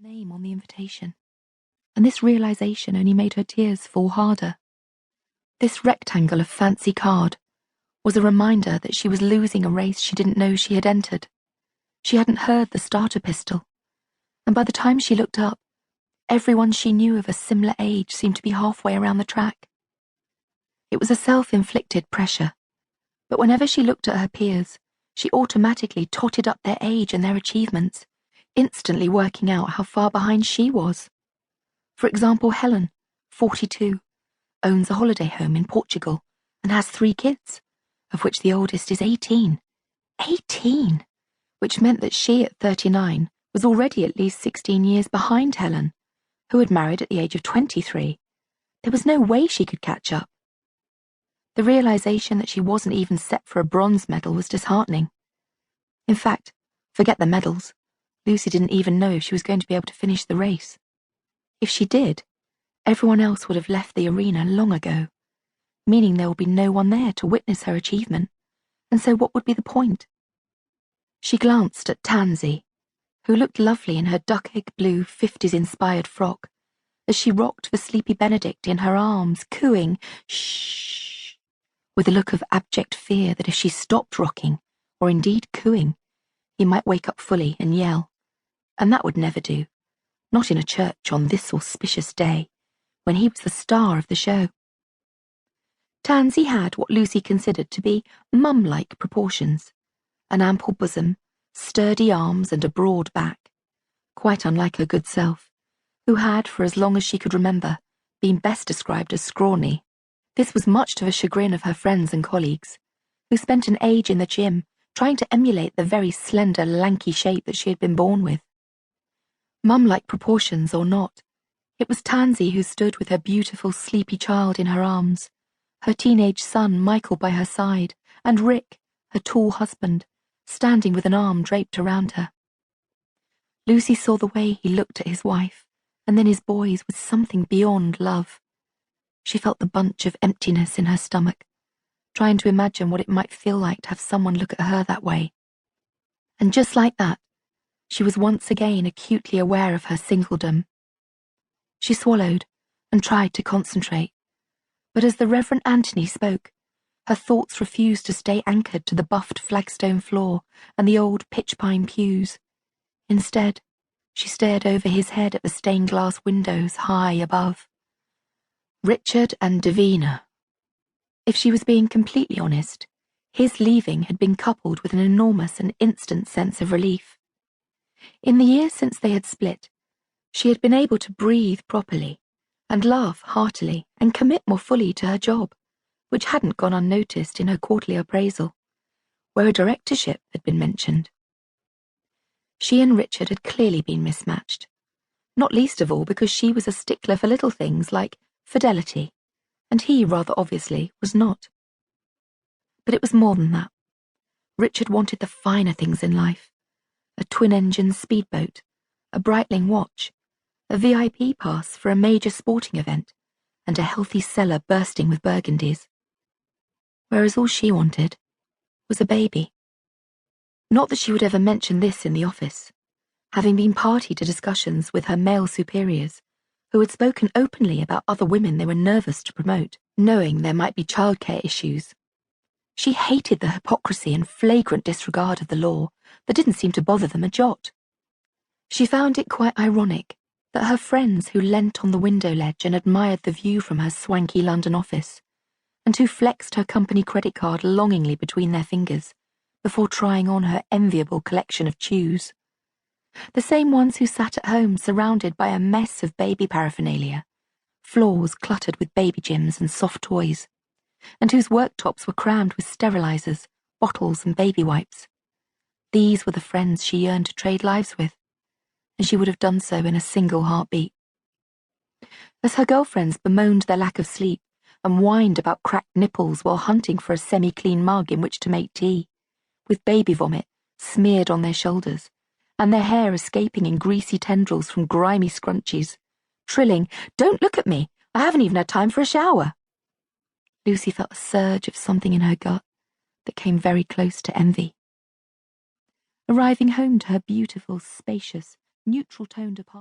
name on the invitation, and this realization only made her tears fall harder. This rectangle of fancy card was a reminder that she was losing a race she didn't know she had entered. She hadn't heard the starter pistol, and by the time she looked up, everyone she knew of a similar age seemed to be halfway around the track. It was a self-inflicted pressure, but whenever she looked at her peers, she automatically totted up their age and their achievements, instantly working out how far behind she was. For example, Helen, 42, owns a holiday home in Portugal and has 3 kids, of which the oldest is 18. 18! Which meant that she, at 39, was already at least 16 years behind Helen, who had married at the age of 23. There was no way she could catch up. The realization that she wasn't even set for a bronze medal was disheartening. In fact, forget the medals. Lucy didn't even know if she was going to be able to finish the race. If she did, everyone else would have left the arena long ago, meaning there would be no one there to witness her achievement, and so what would be the point? She glanced at Tansy, who looked lovely in her duck-egg blue 50s-inspired frock, as she rocked the sleepy Benedict in her arms, cooing, shh, with a look of abject fear that if she stopped rocking, or indeed cooing, he might wake up fully and yell. And that would never do, not in a church on this auspicious day, when he was the star of the show. Tansy had what Lucy considered to be mum-like proportions, an ample bosom, sturdy arms and a broad back, quite unlike her good self, who had, for as long as she could remember, been best described as scrawny. This was much to the chagrin of her friends and colleagues, who spent an age in the gym trying to emulate the very slender, lanky shape that she had been born with. Mum-like proportions or not, it was Tansy who stood with her beautiful, sleepy child in her arms, her teenage son Michael by her side, and Rick, her tall husband, standing with an arm draped around her. Lucy saw the way he looked at his wife, and then his boys with something beyond love. She felt the bunch of emptiness in her stomach, trying to imagine what it might feel like to have someone look at her that way. And just like that, she was once again acutely aware of her singledom. She swallowed and tried to concentrate, but as the Reverend Anthony spoke, her thoughts refused to stay anchored to the buffed flagstone floor and the old pitch-pine pews. Instead, she stared over his head at the stained-glass windows high above. Richard and Davina. If she was being completely honest, his leaving had been coupled with an enormous and instant sense of relief. In the years since they had split, she had been able to breathe properly and laugh heartily and commit more fully to her job, which hadn't gone unnoticed in her quarterly appraisal, where a directorship had been mentioned. She and Richard had clearly been mismatched, not least of all because she was a stickler for little things like fidelity, and he, rather obviously, was not. But it was more than that. Richard wanted the finer things in life: a twin-engine speedboat, a Breitling watch, a VIP pass for a major sporting event, and a healthy cellar bursting with burgundies. Whereas all she wanted was a baby. Not that she would ever mention this in the office, having been party to discussions with her male superiors, who had spoken openly about other women they were nervous to promote, knowing there might be childcare issues. She hated the hypocrisy and flagrant disregard of the law that didn't seem to bother them a jot. She found it quite ironic that her friends who leant on the window ledge and admired the view from her swanky London office, and who flexed her company credit card longingly between their fingers before trying on her enviable collection of shoes, the same ones who sat at home surrounded by a mess of baby paraphernalia, floors cluttered with baby gyms and soft toys, and whose worktops were crammed with sterilizers, bottles and baby wipes. These were the friends she yearned to trade lives with, and she would have done so in a single heartbeat. As her girlfriends bemoaned their lack of sleep and whined about cracked nipples while hunting for a semi-clean mug in which to make tea, with baby vomit smeared on their shoulders, and their hair escaping in greasy tendrils from grimy scrunchies, trilling, "Don't look at me, I haven't even had time for a shower," Lucy felt a surge of something in her gut that came very close to envy. Arriving home to her beautiful, spacious, neutral-toned apartment,